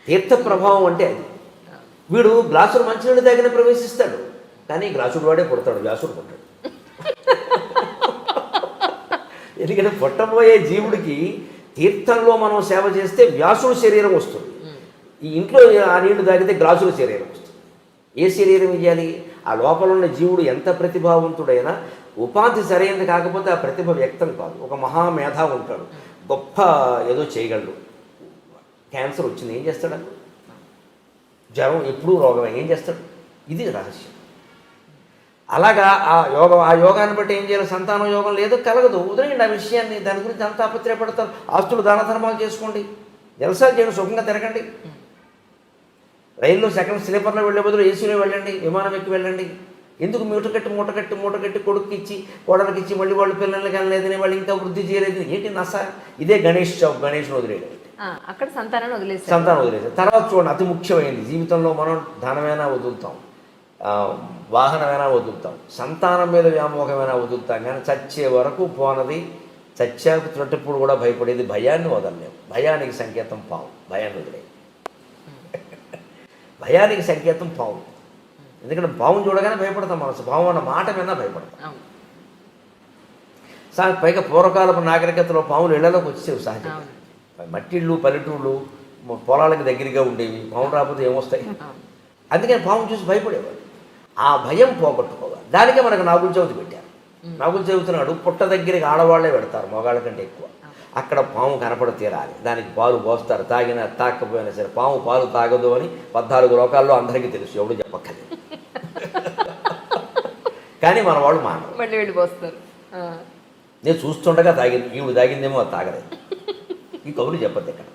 తీర్థ ప్రభావం అంటే అది. వీడు గ్లాసులు మంచినీళ్ళు తాగిన ప్రవేశిస్తాడు, కానీ గ్లాసుడు వాడే పుడతాడు, వ్యాసుడు పుట్టాడు. ఎందుకంటే పుట్టబోయే జీవుడికి తీర్థంలో మనం సేవ చేస్తే వ్యాసుడు శరీరం వస్తుంది, ఈ ఇంట్లో ఆ నీళ్లు తాగితే గ్లాసుల శరీరం వస్తుంది. ఏ శరీరం ఇవ్వాలి? ఆ లోపల ఉన్న జీవుడు ఎంత ప్రతిభావంతుడైనా ఉపాధి సరైనది కాకపోతే ఆ ప్రతిభ వ్యక్తం కాదు. ఒక మహామేధా ఉంటాడు, గొప్ప ఏదో చేయగలడు, క్యాన్సర్ వచ్చింది ఏం చేస్తాడు? జ్వరం ఎప్పుడూ రోగమే, ఏం చేస్తాడు? ఇది రహస్యం. అలాగా ఆ యోగాన్ని బట్టి ఏం చేయాలి? సంతానం యోగం లేదు, కలగదు, వదిలేయండి ఆ విషయాన్ని. దాని గురించి అంత ఆపత్రయపడతారు. ఆస్తులు దాన ధర్మాలు చేసుకోండి, జలసాలు చేయండి, సుఖంగా తిరగండి. రైల్లో సెకండ్ స్లీపర్లో వెళ్ళే బదులు ఏసీలో వెళ్ళండి, విమానం ఎక్కి వెళ్ళండి. ఎందుకు మూట కట్టి కొడుకు ఇచ్చి కోడలికి ఇచ్చి మళ్ళీ వాళ్ళు పిల్లల్ని కనలేదని వాళ్ళు ఇంకా వృద్ధి చేయలేదు, ఏంటి నస? ఇదే గణేష్ చౌక్, గణేష్ను వదిలేయడం, అక్కడ సంతానం వదిలేసి తర్వాత చూడండి, అతి ముఖ్యమైనది జీవితంలో మనం ధనమైనా వదులుతాం, వాహనమైనా వదులుతాం, సంతానం మీద వ్యామోహమైనా వదులుతాం, కానీ చచ్చే వరకు పోనది. చచ్చాక చుట్టప్పుడు కూడా భయపడేది భయాన్ని వదలలేము. భయానికి సంకేతం పాము, భయాన్ని వదిలే. భయానికి సంకేతం పాము, ఎందుకంటే పావును చూడగానే భయపడతాం. మనసు పాము అన్న మాట మీద భయపడతాం. పైగా పూర్వకాలపు నాగరికతలో పాములు ఇళ్లలోకి వచ్చేవి సహజంగా. మట్టిళ్ళు పల్లెటూళ్ళు పొలాలకు దగ్గరగా ఉండేవి, పాము రాకపోతే ఏమొస్తాయి? అందుకని పాము చూసి భయపడేవాడు. ఆ భయం పోగొట్టుకోవాలి. దానికే మనకు నాగుల చవితి పెట్టారు. నాగుల చవితి నాడు పుట్ట దగ్గరికి ఆడవాళ్లే పెడతారు మగవాళ్ళ కంటే ఎక్కువ. అక్కడ పాము కనపడ తీరాలి, దానికి పాలు పోస్తారు. తాగినా తాకపోయినా సరే పాము పాలు తాగదు అని 14 లోకాల్లో అందరికీ తెలుసు, ఎవడు చెప్పక్కర్లేదు. కానీ మన వాళ్ళు మానరు, మళ్ళీ వెళ్ళి పోస్తారు. నేను చూస్తుండగా తాగింది, ఈవిడ తాగిందేమో అది తాగలేదు. ఈ కబుర్లు చెప్పద్దు. ఇక్కడ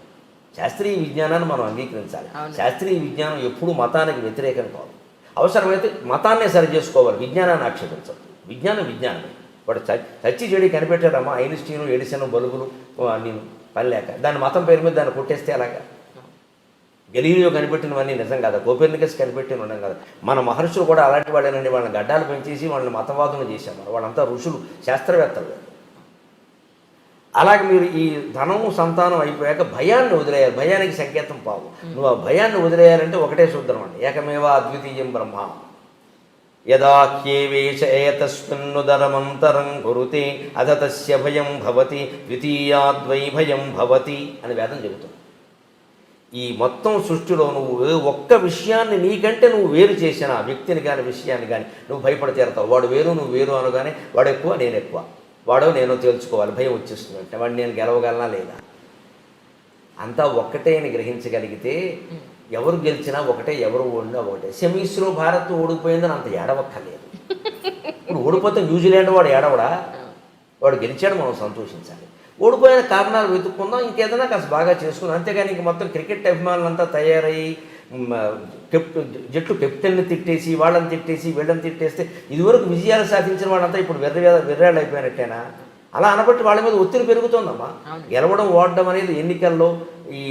శాస్త్రీయ విజ్ఞానాన్ని మనం అంగీకరించాలి. శాస్త్రీయ విజ్ఞానం ఎప్పుడూ మతానికి వ్యతిరేకం కాదు. అవసరమైతే మతాన్నే సరి చేసుకోవాలి, విజ్ఞానాన్ని ఆక్షేపించదు. విజ్ఞానమే. వాడు చచ్చి చెడి కనిపెట్టారమ్మా, ఐన్స్టీను, ఎడిసన్, బల్బులు నేను పని లేక దాని మతం పేరు మీద దాన్ని కొట్టేస్తే అలాగా. గెలీలియో కనిపెట్టినవన్నీ నిజం కదా, కోపెర్నికస్ కనిపెట్టిన ఉండడం కదా. మన మహర్షులు కూడా అలాంటి వాళ్ళేనండి. వాళ్ళని గడ్డాలు పెంచేసి వాళ్ళని మతవాదులు చేశాము. వాళ్ళంతా ఋషులు, శాస్త్రవేత్తలు. అలాగే మీరు ఈ ధనము సంతానం అయిపోయాక భయాన్ని వదిలేయాలి. భయానికి సంకేతం పావు. నువ్వు ఆ భయాన్ని వదిలేయాలంటే ఒకటే సూత్రం అండి, ఏకమేవ అద్వితీయం బ్రహ్మ. యదాఖ్యేవేశ ఏతస్మిన్నుదరమంతరం కురుతే అథ తస్య భయం భవతి ద్వితీయాద్వై భయం భవతి అని వేదం చెబుతుంది. ఈ మొత్తం సృష్టిలో నువ్వు ఒక్క విషయాన్ని నీకంటే నువ్వు వేరు చేసిన వ్యక్తిని కానీ విషయాన్ని కానీ నువ్వు భయపడి తీరతావు. వాడు వేరు నువ్వు వేరు అనగానే వాడు ఎక్కువ నేను ఎక్కువ, వాడో నేను తేల్చుకోవాలి, భయం వచ్చేస్తుంది. అంటే వాడిని నేను గెలవగలనా లేదా? అంతా ఒక్కటే అని గ్రహించగలిగితే ఎవరు గెలిచినా ఒకటే, ఎవరు ఓడినా ఒకటే. సెమీస్లో భారత్ ఓడిపోయిందని అంత ఏడవక్కర్లేదు. ఇప్పుడు ఓడిపోతే న్యూజిలాండ్ వాడు ఏడవడా? వాడు గెలిచాడు, మనం సంతోషించాలి. ఓడిపోయిన కారణాలు వెతుక్కుందాం, ఇంకేదైనా కాస్త బాగా చేసుకుందాం. అంతేగాని ఇంక మొత్తం క్రికెట్ అభిమానులంతా తయారయ్యి జట్టు కెప్టెన్ని తిట్టేసి వాళ్ళని తిట్టేసి వీళ్ళని తిట్టేస్తే ఇదివరకు విజయాలు సాధించిన వాళ్ళంతా ఇప్పుడు వెర్రాళ్ళు అయిపోయినట్టేనా? అలా అనబట్టి వాళ్ళ మీద ఒత్తిడి పెరుగుతుందమ్మా. గెలవడం ఓడడం అనేది ఎన్నికల్లో ఈ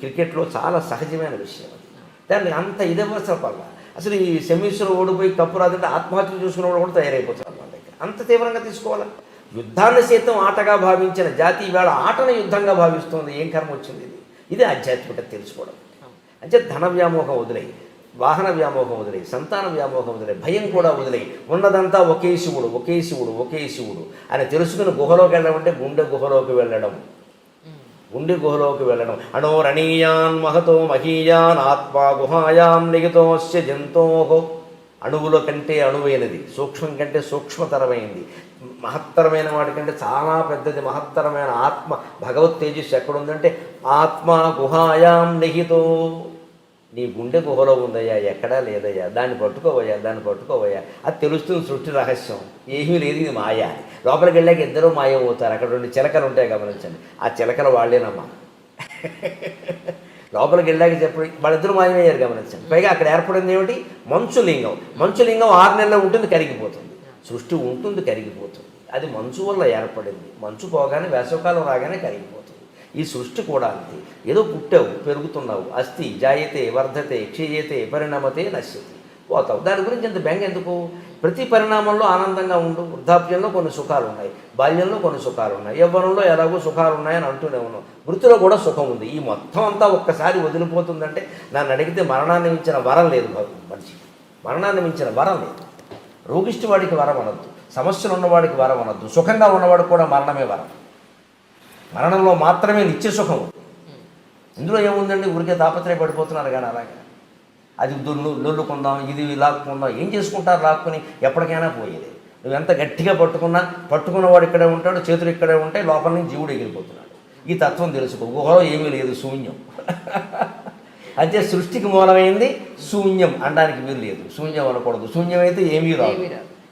క్రికెట్లో చాలా సహజమైన విషయం. అది దాన్ని అంత ఇదవసరపల్ల అసలు ఈ సెమీస్లో ఓడిపోయి కప్పు రాదంటే ఆత్మహత్య చూసుకున్న వాళ్ళు కూడా తయారైపోతారు మన దగ్గర. అంత తీవ్రంగా తీసుకోవాలా? యుద్ధాన్ని సైతం ఆటగా భావించిన జాతి ఇవాళ ఆటను యుద్ధంగా భావిస్తుంది. ఏం కర్మ వచ్చింది? ఇది ఆధ్యాత్మికత తెలుసుకోవడం. అంటే ధన వ్యామోహం వదిలేయి, వాహన వ్యామోహం వదిలేయి, సంతాన వ్యామోహం వదిలేయి, భయం కూడా వదిలేయి. ఉన్నదంతా ఒకే శివుడు, ఒకే శివుడు, ఒకే శివుడు అని తెలుసుకుని గుహలోకి వెళ్ళడం అంటే గుండె గుహలోకి వెళ్ళడం. గుండె గుహలోకి వెళ్ళడం. అణోరణీయాన్ మహతో మహీయాన్ ఆత్మా గుహాయాం నిహితోస్య జంతోహో. అణువుల కంటే అణువైనది, సూక్ష్మం కంటే సూక్ష్మతరమైనది, మహత్తరమైన వాటి కంటే చాలా పెద్దది మహత్తరమైన ఆత్మ భగవత్ తేజస్సు ఎక్కడుందంటే ఆత్మా గుహాయాం నిహితో. నీ గుండె గుహలో ఉందయ్యా, ఎక్కడా లేదయ్యా, దాన్ని పట్టుకోవయ్యా. అది తెలుస్తుంది సృష్టి రహస్యం. ఏమీ లేదు, ఇది మాయా. లోపలికి వెళ్ళాక ఇద్దరూ మాయమవుతారు. అక్కడ 2 చిలకలు ఉంటాయి, గమనించండి. ఆ చిలకలు వాళ్ళేనమ్మా. లోపలికి వెళ్ళాక చెప్పి వాళ్ళిద్దరూ మాయమయ్యారు, గమనించండి. పైగా అక్కడ ఏర్పడింది ఏమిటి? మంచులింగం. 6 నెలలు ఉంటుంది, కరిగిపోతుంది. సృష్టి ఉంటుంది, కరిగిపోతుంది. అది మంచు వల్ల ఏర్పడింది. మంచు పోగానే వేసవకాలం రాగానే కరిగిపోతుంది. ఈ సృష్టి కూడా అంతే. ఏదో పుట్టావు, పెరుగుతున్నావు. అస్థి జాయతే వర్ధతే క్షీయతే పరిణమతే నశ్యతి. పోతావు. దాని గురించి ఇంత బెంగ ఎందుకు? ప్రతి పరిణామంలో ఆనందంగా ఉండు. వృద్ధాప్యంలో కొన్ని సుఖాలు ఉన్నాయి, బాల్యంలో కొన్ని సుఖాలు ఉన్నాయి, యవ్వనంలో ఎలాగో సుఖాలు ఉన్నాయని అంటూనే ఉన్నాం. వృత్తిలో కూడా సుఖం ఉంది. ఈ మొత్తం అంతా ఒక్కసారి వదిలిపోతుందంటే నన్ను అడిగితే మరణాన్ని మించిన వరం లేదు మనిషికి. మరణాన్ని మించిన వరం లేదు. రోగిష్టి వాడికి వరం అనొద్దు, సమస్యలు ఉన్నవాడికి వరం అనొద్దు, సుఖంగా ఉన్నవాడికి కూడా మరణమే వరం. మరణంలో మాత్రమే నిత్య సుఖం. ఇందులో ఏముందండి? ఊరికే తాపత్రయపడిపోతున్నారు కానీ అలాగే అది లొల్లుకుందాం, ఇది లాక్కుందాం, ఏం చేసుకుంటారు లాక్కుని? ఎప్పటికైనా పోయేది. నువ్వు ఎంత గట్టిగా పట్టుకున్నవాడు ఇక్కడే ఉంటాడు, చేతులు ఇక్కడే ఉంటాయి, లోపల నుంచి జీవుడు ఎగిరిపోతున్నాడు. ఈ తత్వం తెలుసుకో. గుహలో ఏమీ లేదు, శూన్యం. అయితే సృష్టికి మూలమైంది శూన్యం అనడానికి వీలు లేదు. శూన్యం అనకూడదు. శూన్యం అయితే ఏమీ రాదు.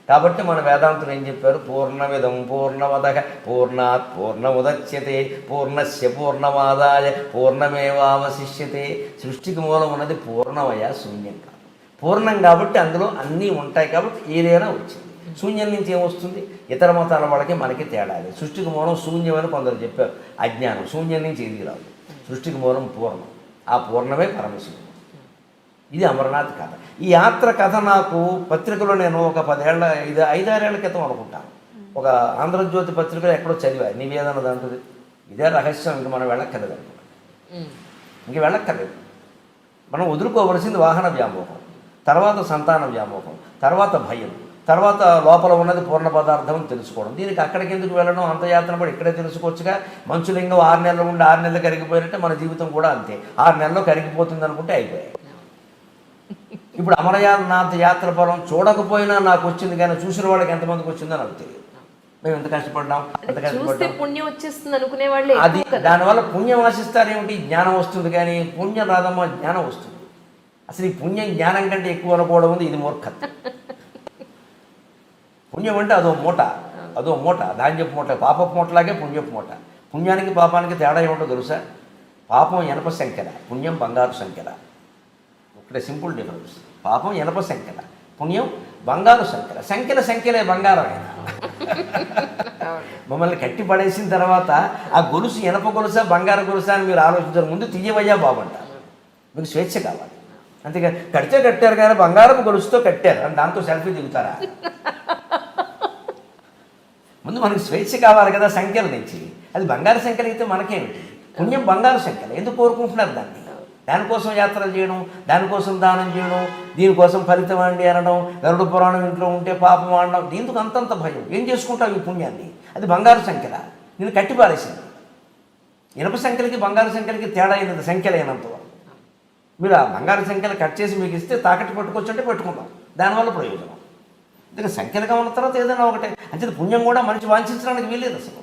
కాబట్టి మన వేదాంతులు ఏం చెప్పారు? పూర్ణమిదం పూర్ణమదః పూర్ణాత్ పూర్ణముదచ్యతే పూర్ణస్య పూర్ణమాదాయ పూర్ణమేవావశిష్యతే. సృష్టికి మూలం ఉన్నది పూర్ణమయ, శూన్యం కాదు. పూర్ణం కాబట్టి అందులో అన్నీ ఉంటాయి కాబట్టి ఏదైనా వచ్చింది. శూన్యం నుంచి ఏమొస్తుంది? ఇతర మతాల వాళ్ళకి మనకి తేడా లేదు. సృష్టికి మూలం శూన్యం అని కొందరు చెప్పారు. అజ్ఞానం. శూన్యం నుంచి ఏది రాదు. సృష్టికి మూలం పూర్ణం. ఆ పూర్ణమే పరమశివుడు. ఇది అమరనాథ్ కథ. ఈ యాత్ర కథ నాకు పత్రికలో నేను ఒక 5-6 ఏళ్ల క్రితం అనుకుంటాను, ఒక ఆంధ్రజ్యోతి పత్రికలో ఎక్కడో చదివా. నివేదన దాంట్లో ఇదే రహస్యం. ఇంక మనం వెళ్ళక్కర్లేదు అనుకున్నాను. ఇంక వెళ్ళక్కర్లేదు. మనం వదులుకోవలసింది వాహన వ్యామోహం, తర్వాత సంతాన వ్యామోహం, తర్వాత భయం, తర్వాత లోపల ఉన్నది పూర్ణ పదార్థం తెలుసుకోవడం. దీనికి అక్కడికి ఎందుకు వెళ్ళడం? అంత యాత్ర పడి ఇక్కడే తెలుసుకోవచ్చుగా. మంచులింగం 6 నెలలు ఉండి 6 నెలలు కరిగిపోయినట్టే మన జీవితం కూడా అంతే. 6 నెలల్లో కరిగిపోతుంది అనుకుంటే అయిపోయాయి. ఇప్పుడు అమరనాథ్ యాత్ర ఫలం చూడకపోయినా నాకు వచ్చింది, కానీ చూసిన వాళ్ళకి ఎంతమందికి వచ్చిందో నాకు తెలియదు. మేము ఎంత కష్టపడ్డాం, ఎంత కష్టపడ్డాం. పుణ్యం వచ్చేస్తుంది అనుకునే వాళ్ళు అది దానివల్ల పుణ్యం ఆశిస్తారేమిటి? జ్ఞానం వస్తుంది. కానీ పుణ్యం రాదమ్మా, జ్ఞానం వస్తుంది. అసలు ఈ పుణ్యం జ్ఞానం కంటే ఎక్కువ అనుకోవడం ఉంది. ఇది మూర్ఖత్వం. పుణ్యం అంటే అదో మూట, ధాన్యపు మూట, పాపపు మూటలాగే పుణ్యపు మూట. పుణ్యానికి పాపానికి తేడా ఏమిటో తెలుసా? పాపం ఎనప సంఖ్యల, పుణ్యం బంగారు సంఖ్యల. ఇక్కడ సింపుల్ డిఫరెన్స్. పాపం ఎనప సంఖ్యల, పుణ్యం బంగారు సంఖ్యలే బంగారం. మమ్మల్ని కట్టి పడేసిన తర్వాత ఆ గొలుసు ఎనప గొలుసా బంగారు గొలుసా అని మీరు ఆలోచించారు. ముందు తీయవయ్యా బాబంటారు. మీకు స్వేచ్ఛ కావాలి. అంతేకాని కట్టారు కానీ బంగారం గొలుసుతో కట్టారు అని దాంతో సెల్ఫీ దిగుతారా? ముందు మనకు స్వేచ్ఛ కావాలి కదా సంఖ్యల నుంచి. అది బంగారు సంఖ్యలు అయితే మనకేమిటి? పుణ్యం బంగారు సంఖ్యలు. ఎందుకు కోరుకుంటున్నారు దాన్ని? దానికోసం యాత్రలు చేయడం, దానికోసం దానం చేయడం, దీనికోసం ఫలితం అండి అనడం, గరుడ పురాణం ఇంట్లో ఉంటే పాపం ఆడడం, దీనికి అంతంత భయం. ఏం చేసుకుంటావు ఈ పుణ్యాన్ని? అది బంగారు సంఖ్యల, నేను కట్టిపారేసింది. ఇనప సంఖ్యలకి బంగారు సంఖ్యలకి తేడా అయినది సంఖ్యలైనంత వరకు. మీరు ఆ బంగారు సంఖ్యలు కట్ చేసి మీకు ఇస్తే తాకట్టు పట్టుకోవచ్చు అంటే పెట్టుకుందాం, దానివల్ల ప్రయోజనం. అందుకే సంఖ్యలుగా ఉన్న తర్వాత ఏదైనా ఒకటే. అంటే పుణ్యం కూడా మనిషి వాంఛించడానికి వీల్లేదు అసలు.